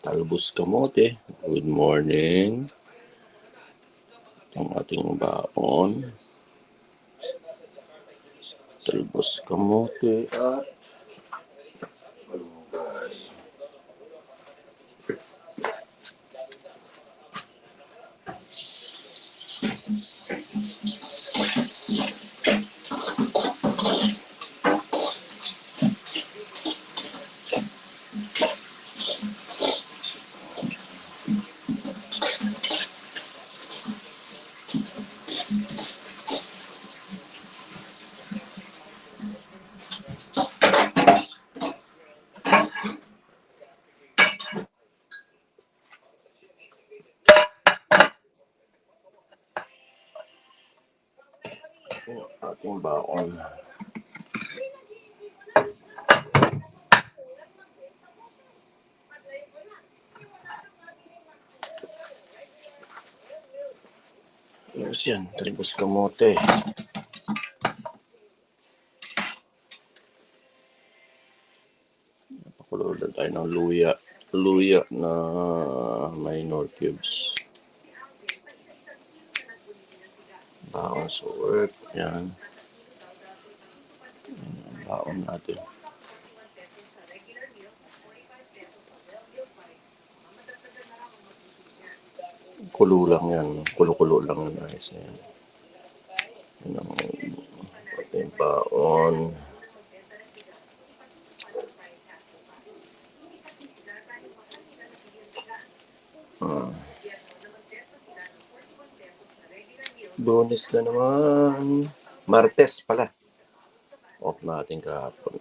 Talbos kamote. Good morning. Ang ating baon. Talbos kamote at malunggay. Ating baon. Ayos yan, talbos kamote. Napakulo na tayo ng luya. Luya na minor cubes. Baon sa work. Yan. Baon natin. Kulo lang yan. Kulo-kulo lang yan. Ayos na yan. Yan ang ating baon. Bonus na naman. Martes pala. Off natin kahapon.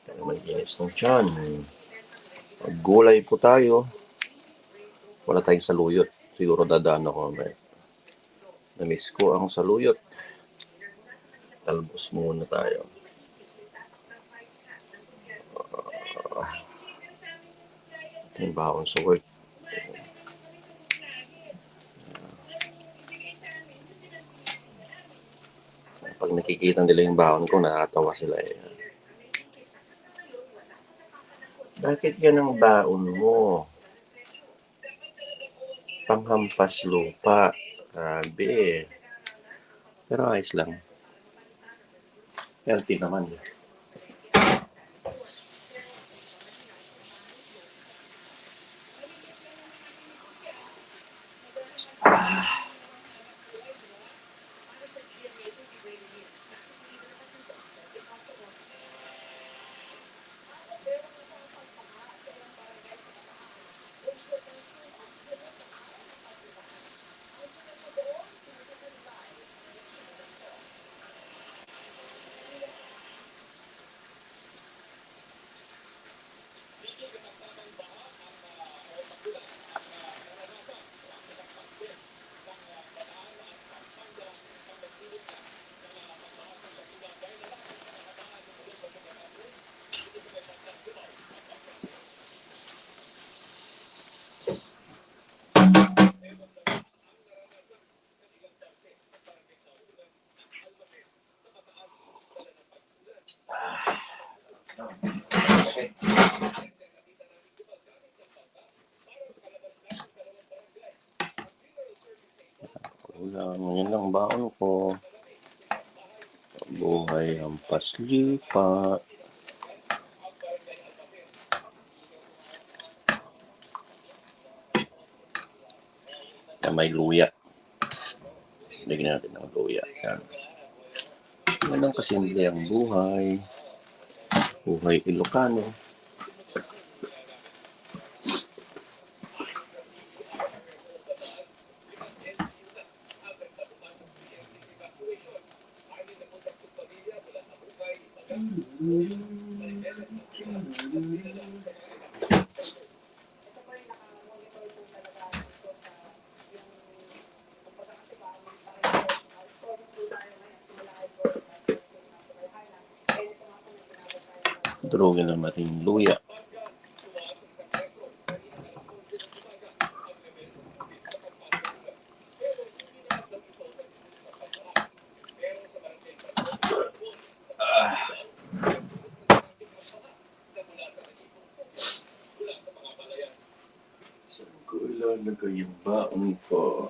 Tayo may ginis ng tiyan. Gulay po tayo. Wala tayong saluyot. Siguro dadaan ako mamaya. Namiss ko ang saluyot. Talbos muna tayo. Yung baon sa work. Pag nakikita nila yung baon ko, nakakatawa sila eh. Bakit yan ang baon mo? Panghampas lupa. Grabe. Pero ayos lang. Healthy naman. Yan lang baon ko. Buhay hampas lupa. Yan, may luya. Lagyan natin ng luya. Yan. Yan lang kasimple ang buhay. Buhay Ilocano. Durugin lang natin yung luya. Ilagay yung baon ko.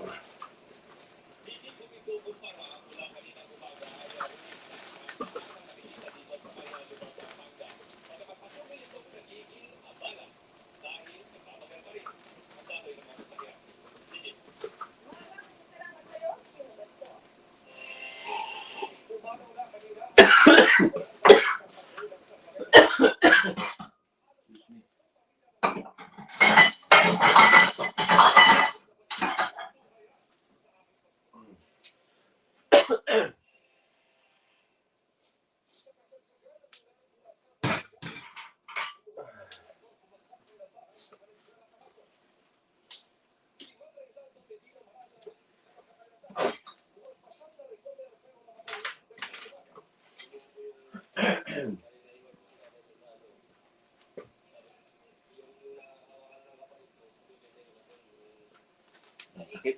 Sakit.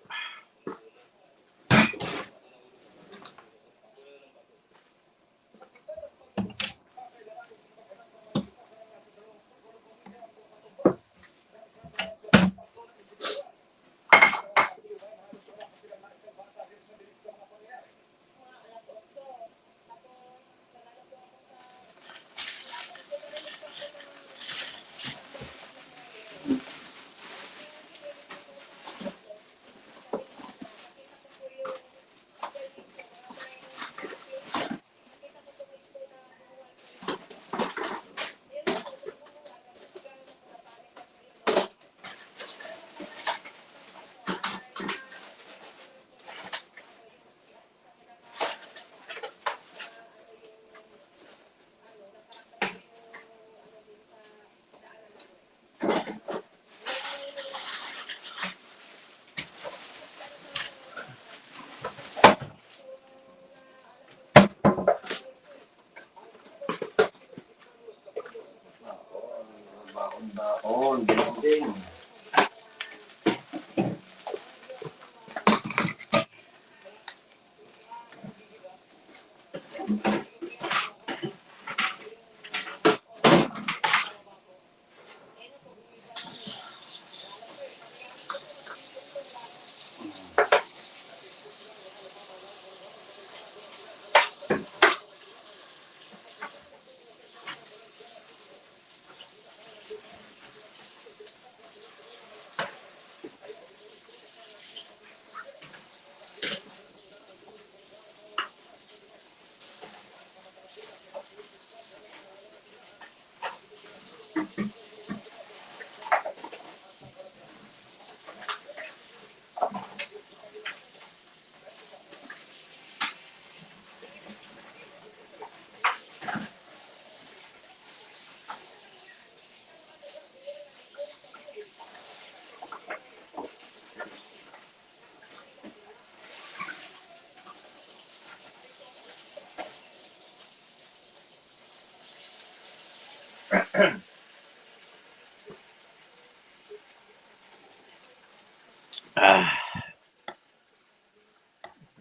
Baon, ding.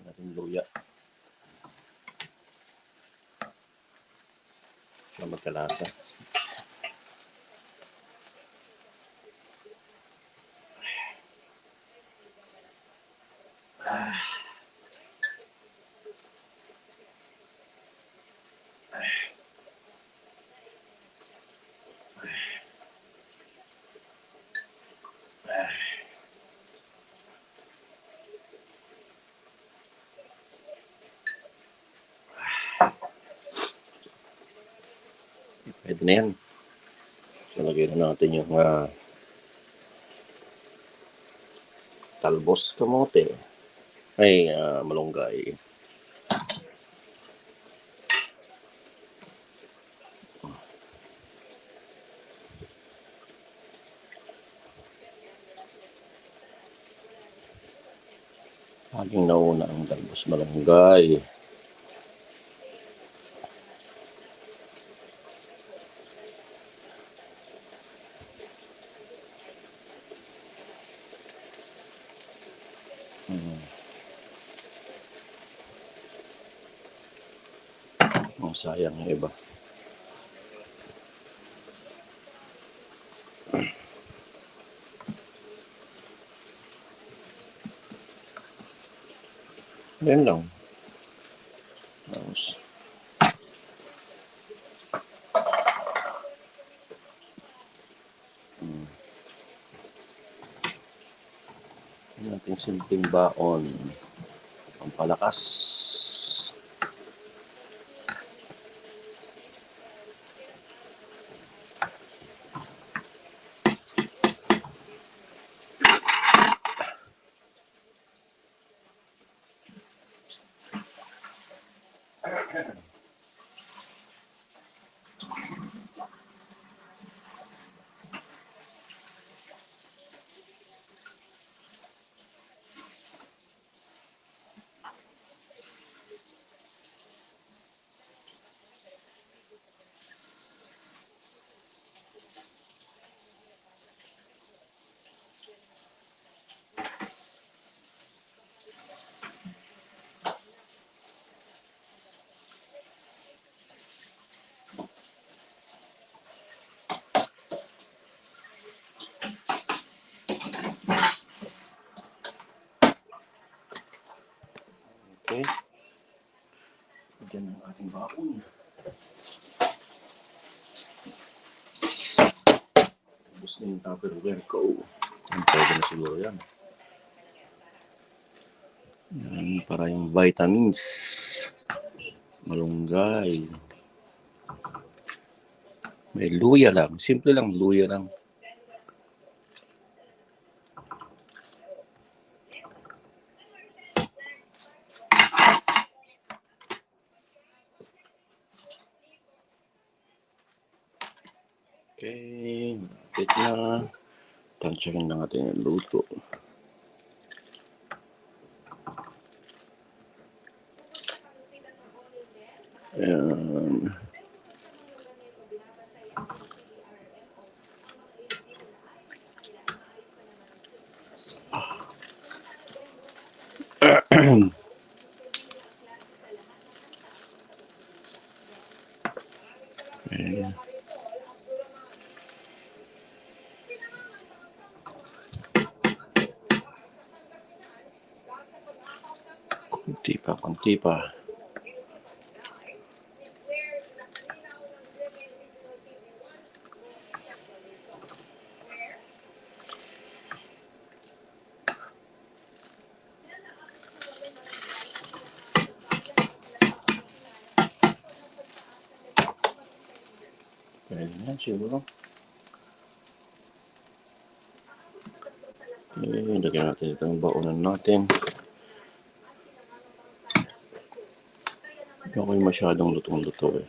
Natin luya. Na magkalasa. Pwede na yan. So, lagyan na natin yung talbos kamote. Ay, malunggay. Laging nauna ang talbos malunggay. Sayang yung iba. Yan lang. Tapos, yan ating simpleng baon. Pampalakas. Okay. Diyan ang ating baon. Tapos na yung Tupperware ko. Pwede na siguro yan. Yan para yung vitamins. Malunggay. May luya lang. Simple lang, luya lang. Okay, malapit na. Tansyakin na natin yung luto. Ayan. Ayan. Kunti pa, kunti pa. Pwede na siguro. Okay, lagyan natin itong baonan natin. Hindi ako yung masyadong lutong-luto eh.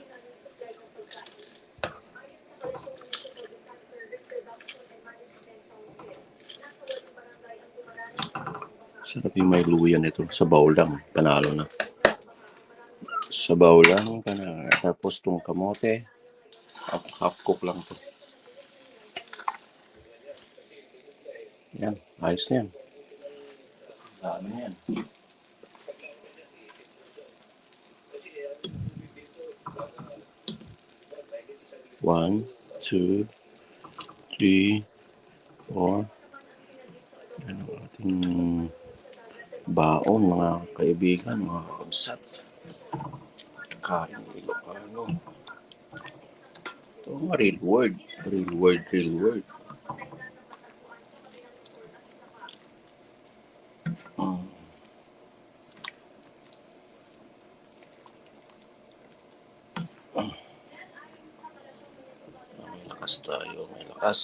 Sarap yung may luya nito. Sabaw lang, panalo na. Sabaw lang, panalo. Tapos itong kamote, half cook lang to. Yan, ayos na yan. Dami na yan. One, two, three, four. Yan ang ating baon, mga kaibigan, mga kabsat. Kain Ilocano. Ito ang real word. Real word, real word. May lakas tayo, may lakas.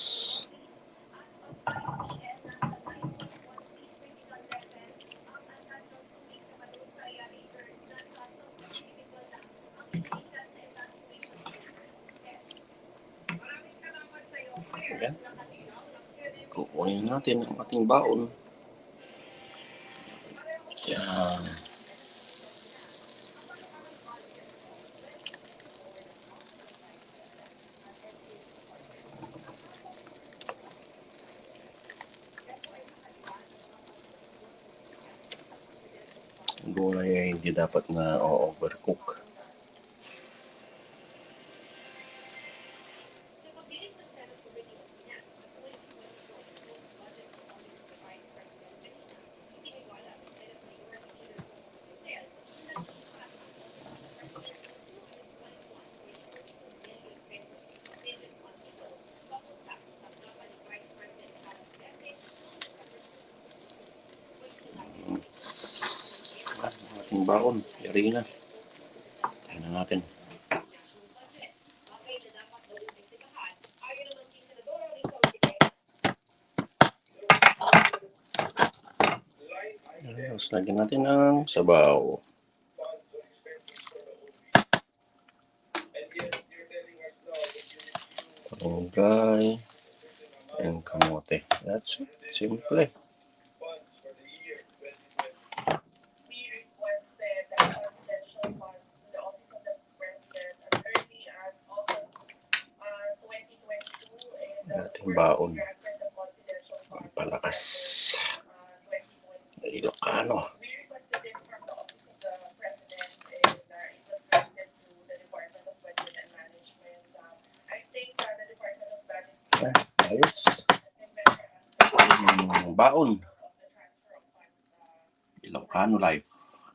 Ayan. Kukunin natin ang ating baon. Yan. Ang gulay ay hindi dapat na overcook. ating baon. Yari na. Tingnan natin. Tapos lagyan natin ng sabaw. Palunggay and kamote. That's it. Simple. Ating baon. Ang palakas. Ilocano. Ayos. Baon. Ilocano life.